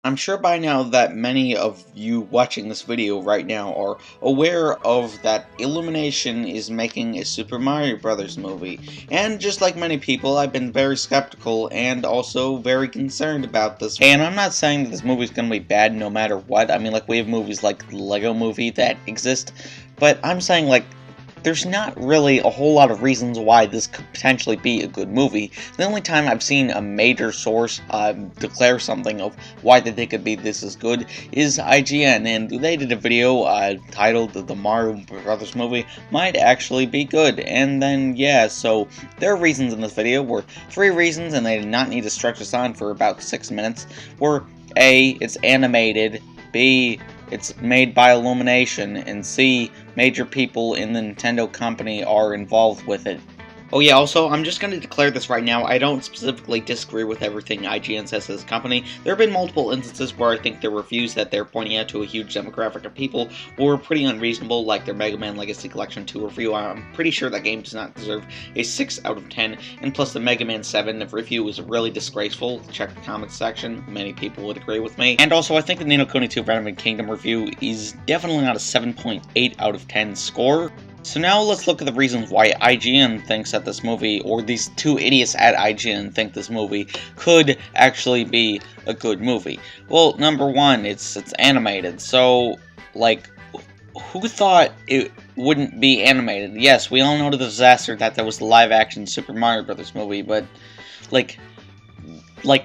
I'm sure by now that many of you watching this video right now are aware of that Illumination is making a Super Mario Bros. Movie, and just like many people, I've been very skeptical and also very concerned about this. And I'm not saying that this movie is going to be bad no matter what. I mean, like, we have movies like the Lego Movie that exist, but I'm saying, like, there's not really a whole lot of reasons why this could potentially be a good movie. The only time I've seen a major source declare something of why they think this is good is IGN, and they did a video titled "The Mario Brothers Movie Might Actually Be Good." And then, yeah, so their reasons in this video were 3 reasons, and they did not need to stretch this on for about 6 minutes, were A, it's animated, B, it's made by Illumination, and C, major people in the Nintendo company are involved with it. Oh yeah, also, I'm just going to declare this right now, I don't specifically disagree with everything IGN says to this company. There have been multiple instances where I think their reviews that they're pointing out to a huge demographic of people were pretty unreasonable, like their Mega Man Legacy Collection 2 review. I'm pretty sure that game does not deserve a 6 out of 10, and plus the Mega Man 7 review was really disgraceful. Check the comments section, many people would agree with me. And also, I think the Ni no Kuni 2 Renovated Kingdom review is definitely not a 7.8 out of 10 score. So now let's look at the reasons why IGN thinks that this movie, or these 2 idiots at IGN think this movie could actually be a good movie. Well, number 1, it's animated, so, like, who thought it wouldn't be animated? Yes, we all know the disaster that there was the live-action Super Mario Bros. Movie, but, like,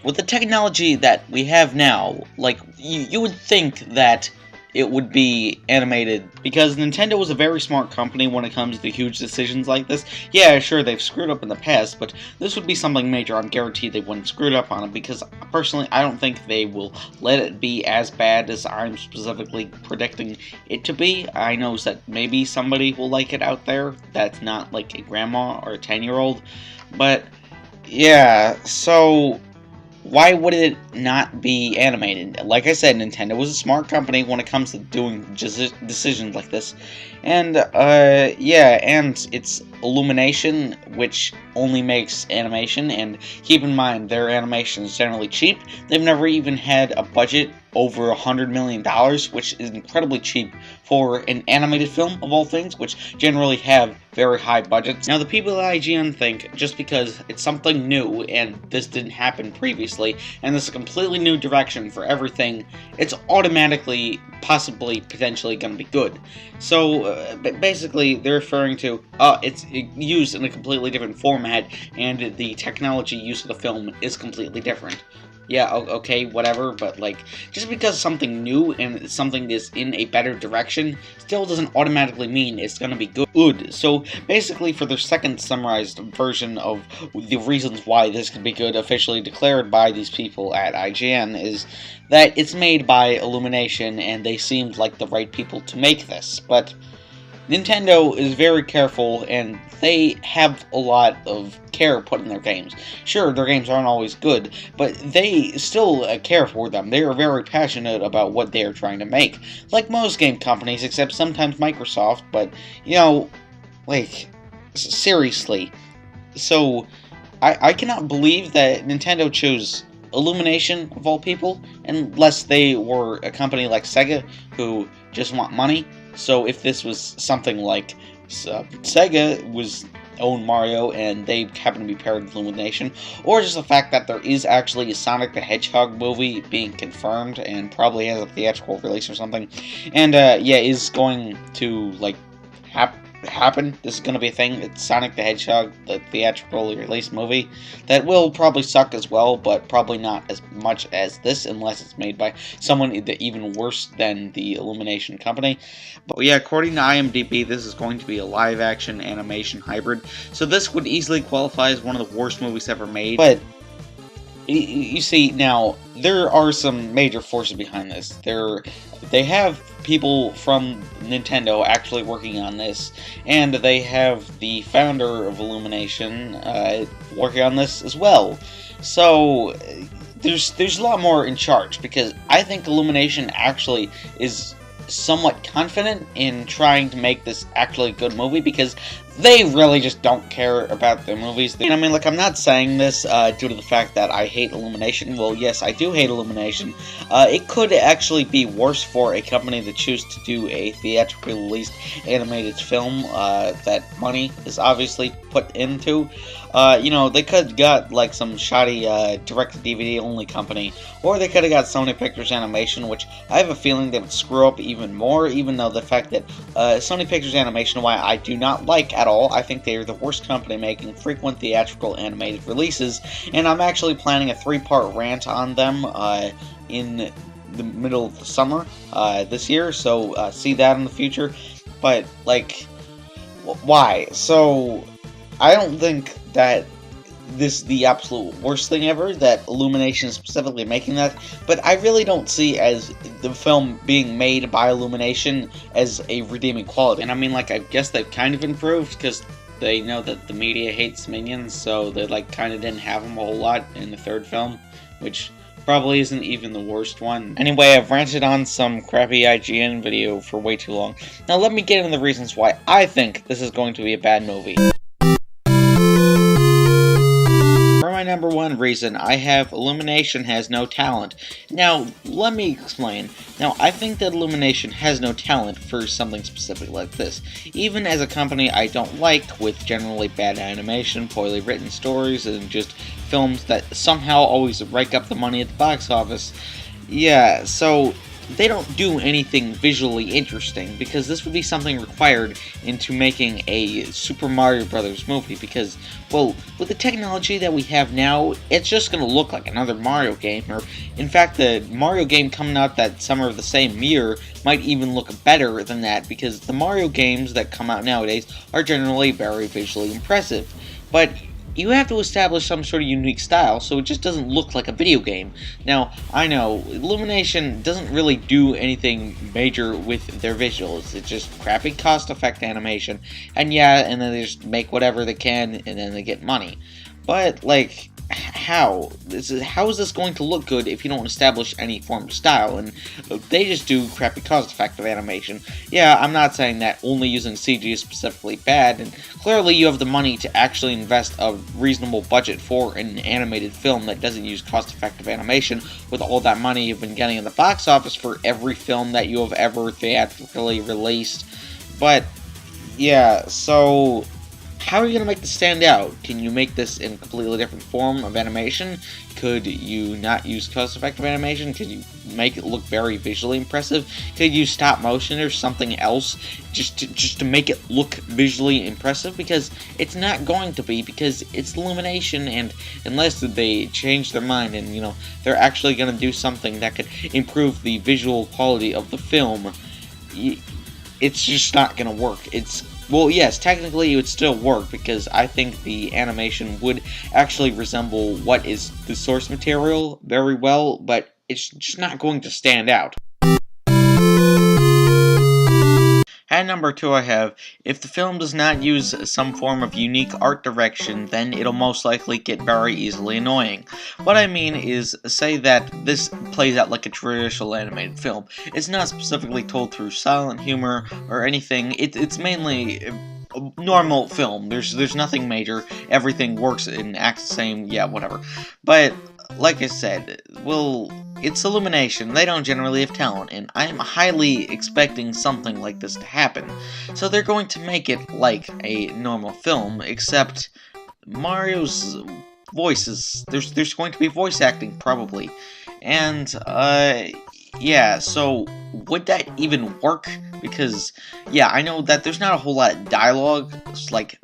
with the technology that we have now, like, you would think that it would be animated, because Nintendo was a very smart company when it comes to huge decisions like this. Yeah, sure, they've screwed up in the past, but this would be something major. I'm guaranteed they wouldn't screw up on it, because personally, I don't think they will let it be as bad as I'm specifically predicting it to be. I know that maybe somebody will like it out there that's not like a grandma or a 10-year-old, but yeah, so why would it not be animated? Like I said, Nintendo was a smart company when it comes to doing decisions like this. And, yeah, and it's Illumination, which only makes animation, and keep in mind, their animation is generally cheap. They've never even had a budget over $100 million, which is incredibly cheap for an animated film, of all things, which generally have very high budgets. Now, the people at IGN think, just because it's something new, and this didn't happen previously, and this is a completely new direction for everything, it's automatically, possibly, potentially going to be good. So, basically, they're referring to, it's used in a completely different format, and the technology used of the film is completely different. Yeah, okay, whatever, but, like, just because something new and something is in a better direction still doesn't automatically mean it's gonna be good. So, basically, for their second summarized version of the reasons why this could be good, officially declared by these people at IGN, is that it's made by Illumination, and they seemed like the right people to make this, but Nintendo is very careful, and they have a lot of care put in their games. Sure, their games aren't always good, but they still care for them. They are very passionate about what they are trying to make. Like most game companies, except sometimes Microsoft, but, you know, like, seriously. So, I cannot believe that Nintendo chose Illumination, of all people, unless they were a company like Sega, who just want money. So if this was something like Sega was owned Mario and they happen to be paired with Illumination, or just the fact that there is actually a Sonic the Hedgehog movie being confirmed and probably has a theatrical release or something, and yeah, is going to like happen. This is going to be a thing. It's Sonic the Hedgehog, the theatrical release movie, that will probably suck as well, but probably not as much as this, unless it's made by someone even worse than the Illumination company. But yeah, according to IMDb, this is going to be a live-action animation hybrid, so this would easily qualify as one of the worst movies ever made. But you see, now, there are some major forces behind this. They have people from Nintendo actually working on this, and they have the founder of Illumination working on this as well. So there's a lot more in charge, because I think Illumination actually is somewhat confident in trying to make this actually a good movie, because they really just don't care about their movies. I mean, like, I'm not saying this due to the fact that I hate Illumination. Well, yes, I do hate Illumination. It could actually be worse for a company that chooses to do a theatrically released animated film that money is obviously put into. You know, they could have got, like, some shoddy direct-to-DVD only company, or they could have got Sony Pictures Animation, which I have a feeling they would screw up even more, even though the fact that Sony Pictures Animation, why I do not like at all, I think they are the worst company making frequent theatrical animated releases, and I'm actually planning a 3-part rant on them in the middle of the summer this year, so see that in the future. But, like, why? So, I don't think that this is the absolute worst thing ever, that Illumination is specifically making that, but I really don't see as the film being made by Illumination as a redeeming quality. And I mean, like, I guess they've kind of improved, because they know that the media hates Minions, so they, like, kind of didn't have them a whole lot in the third film, which probably isn't even the worst one. Anyway, I've ranted on some crappy IGN video for way too long. Now let me get into the reasons why I think this is going to be a bad movie. My number one reason, I have Illumination has no talent. Now, let me explain. Now, I think that Illumination has no talent for something specific like this. Even as a company I don't like, with generally bad animation, poorly written stories, and just films that somehow always rake up the money at the box office. Yeah, so they don't do anything visually interesting, because this would be something required into making a Super Mario Brothers movie, because, well, with the technology that we have now, it's just going to look like another Mario game, or, in fact, the Mario game coming out that summer of the same year might even look better than that, because the Mario games that come out nowadays are generally very visually impressive. But you have to establish some sort of unique style, so it just doesn't look like a video game. Now, I know, Illumination doesn't really do anything major with their visuals. It's just crappy cost-effect animation, and yeah, and then they just make whatever they can, and then they get money. But, like, how is this going to look good if you don't establish any form of style? And they just do crappy cost-effective animation. Yeah, I'm not saying that only using CG is specifically bad, and clearly you have the money to actually invest a reasonable budget for an animated film that doesn't use cost-effective animation with all that money you've been getting in the box office for every film that you have ever theatrically released. But yeah, so how are you going to make this stand out? Can you make this in a completely different form of animation? Could you not use cost-effective animation? Could you make it look very visually impressive? Could you stop motion or something else just to make it look visually impressive? Because it's not going to be, because it's Illumination, and unless they change their mind and, you know, they're actually going to do something that could improve the visual quality of the film, it's just not going to work. Well, yes, technically it would still work, because I think the animation would actually resemble what is the source material very well, but it's just not going to stand out. At number 2 I have, if the film does not use some form of unique art direction, then it'll most likely get very easily annoying. What I mean is, say that this plays out like a traditional animated film. It's not specifically told through silent humor or anything. It's mainly a normal film. There's nothing major. Everything works and acts the same. Yeah, whatever. But like I said, well, it's Illumination. They don't generally have talent, and I'm highly expecting something like this to happen. So they're going to make it like a normal film, except Mario's voices. There's going to be voice acting, probably. And, yeah, so would that even work? Because, yeah, I know that there's not a whole lot of dialogue, like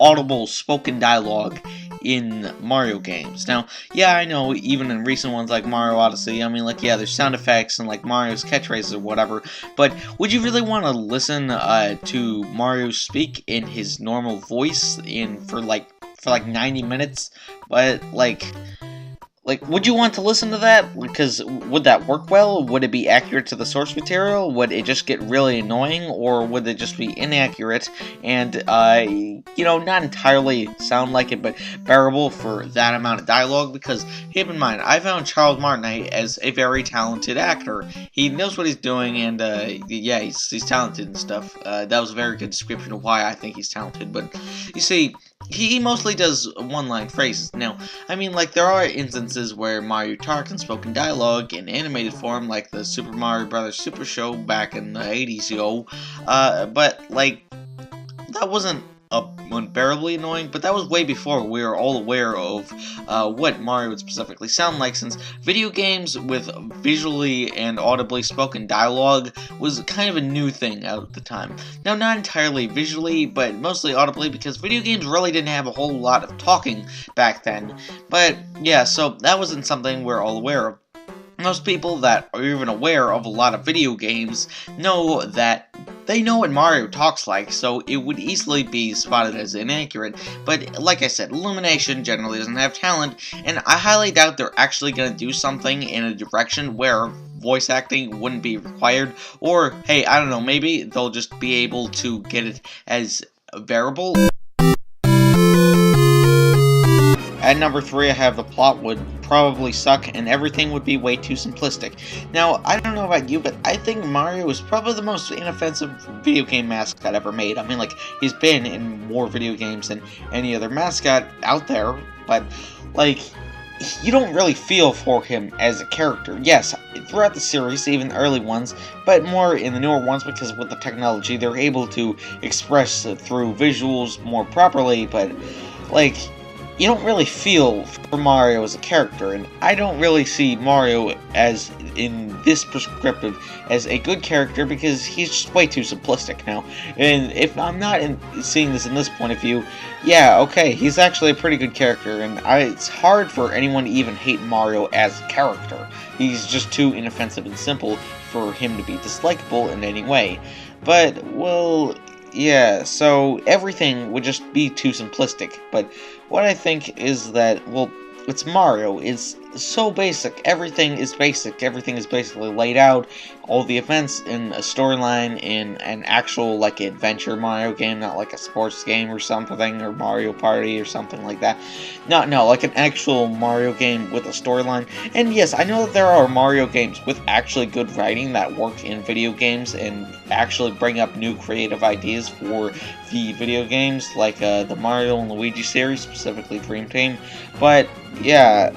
audible spoken dialogue in Mario games. Now, yeah, I know, even in recent ones like Mario Odyssey, I mean, like, yeah, there's sound effects and, like, Mario's catchphrases or whatever, but would you really want to listen to Mario speak in his normal voice for 90 minutes? But, like, Like, would you want to listen to that? Because would that work well? Would it be accurate to the source material? Would it just get really annoying? Or would it just be inaccurate and, you know, not entirely sound like it, but bearable for that amount of dialogue? Because, keep in mind, I found Charles Martinet as a very talented actor. He knows what he's doing, and, yeah, he's talented and stuff. That was a very good description of why I think he's talented, but, you see, he mostly does one-line phrases. Now, I mean, like, there are instances where Mario talks in spoken dialogue in animated form, like the Super Mario Bros. Super Show back in the 80s, yo. But, like, that wasn't unbearably annoying, but that was way before we were all aware of what Mario would specifically sound like, since video games with visually and audibly spoken dialogue was kind of a new thing out at the time. Now, not entirely visually, but mostly audibly, because video games really didn't have a whole lot of talking back then. But, yeah, so that wasn't something we're all aware of. Most people that are even aware of a lot of video games know that they know what Mario talks like, so it would easily be spotted as inaccurate. But like I said, Illumination generally doesn't have talent, and I highly doubt they're actually going to do something in a direction where voice acting wouldn't be required, or, hey, I don't know, maybe they'll just be able to get it as bearable. At number 3, I have the plot would probably suck and everything would be way too simplistic. Now, I don't know about you, but I think Mario is probably the most inoffensive video game mascot ever made. I mean, like, he's been in more video games than any other mascot out there, but, like, you don't really feel for him as a character. Yes, throughout the series, even the early ones, but more in the newer ones, because with the technology, they're able to express through visuals more properly, but, like, you don't really feel for Mario as a character, and I don't really see Mario as, in this prescriptive, as a good character, because he's just way too simplistic now. And if I'm not seeing this in this point of view, yeah, okay, he's actually a pretty good character, and it's hard for anyone to even hate Mario as a character. He's just too inoffensive and simple for him to be dislikable in any way. But, well, yeah, so everything would just be too simplistic, but what I think is that, well, it's Mario, it's so basic, everything is basically laid out, all the events in a storyline in an actual, like, adventure Mario game, not like a sports game or something, or Mario Party or something like that. No, like an actual Mario game with a storyline. And yes, I know that there are Mario games with actually good writing that work in video games and actually bring up new creative ideas for the video games, like the Mario and Luigi series, specifically Dream Team. But, yeah,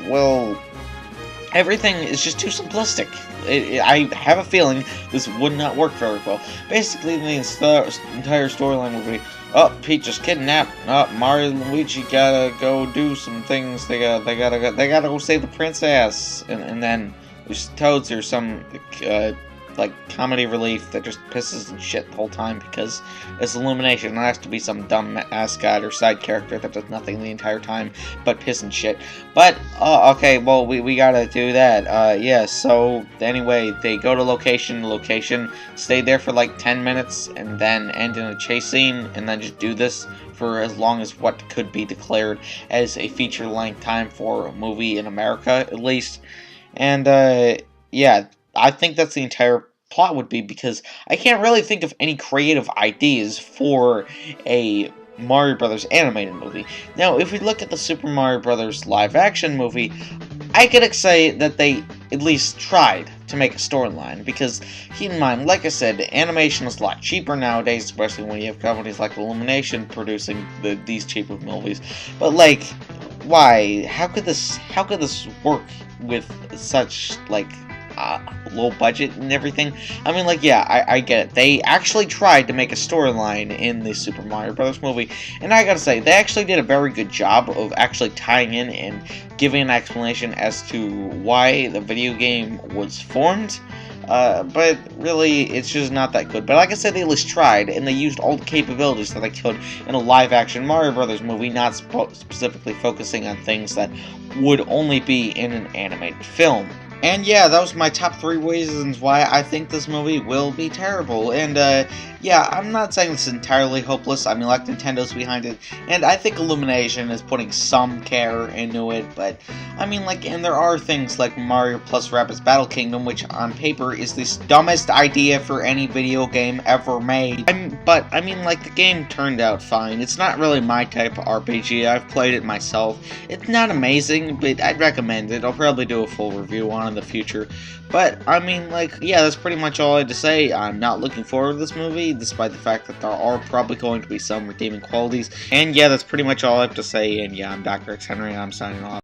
well, everything is just too simplistic. I have a feeling this would not work very well. Basically, the entire storyline would be, oh, Peach is kidnapped. Oh, Mario and Luigi gotta go do some things. They gotta go save the princess. And then there's Toads or some like comedy relief that just pisses and shit the whole time because it's Illumination. There has to be some dumb mascot or side character that does nothing the entire time but piss and shit. But okay, well, we gotta do that. Yeah, so anyway, they go to location, stay there for like 10 minutes, and then end in a chase scene, and then just do this for as long as what could be declared as a feature-length time for a movie in America, at least. And yeah, I think that's the entire plot would be, because I can't really think of any creative ideas for a Mario Brothers animated movie. Now, if we look at the Super Mario Brothers live-action movie, I could say that they at least tried to make a storyline, because keep in mind, like I said, animation is a lot cheaper nowadays, especially when you have companies like Illumination producing these cheaper movies. But like, why? How could this work with such like low budget and everything? I mean, like, yeah, I get it. They actually tried to make a storyline in the Super Mario Bros. Movie, and I gotta say, they actually did a very good job of actually tying in and giving an explanation as to why the video game was formed. But really, it's just not that good. But like I said, they at least tried, and they used all the capabilities that they could in a live-action Mario Brothers movie, not specifically focusing on things that would only be in an animated film. And yeah, that was my top 3 reasons why I think this movie will be terrible. And yeah, I'm not saying it's entirely hopeless. I mean, like, Nintendo's behind it, and I think Illumination is putting some care into it, but I mean, like, and there are things like Mario plus Rabbids Battle Kingdom, which on paper is the dumbest idea for any video game ever made. But I mean, like, the game turned out fine. It's not really my type of RPG. I've played it myself. It's not amazing, but I'd recommend it. I'll probably do a full review on it in the future. But I mean, like, yeah, that's pretty much all I had to say. I'm not looking forward to this movie, despite the fact that there are probably going to be some redeeming qualities. And yeah, that's pretty much all I have to say. And yeah, I'm Dr. X Henry, and I'm signing off.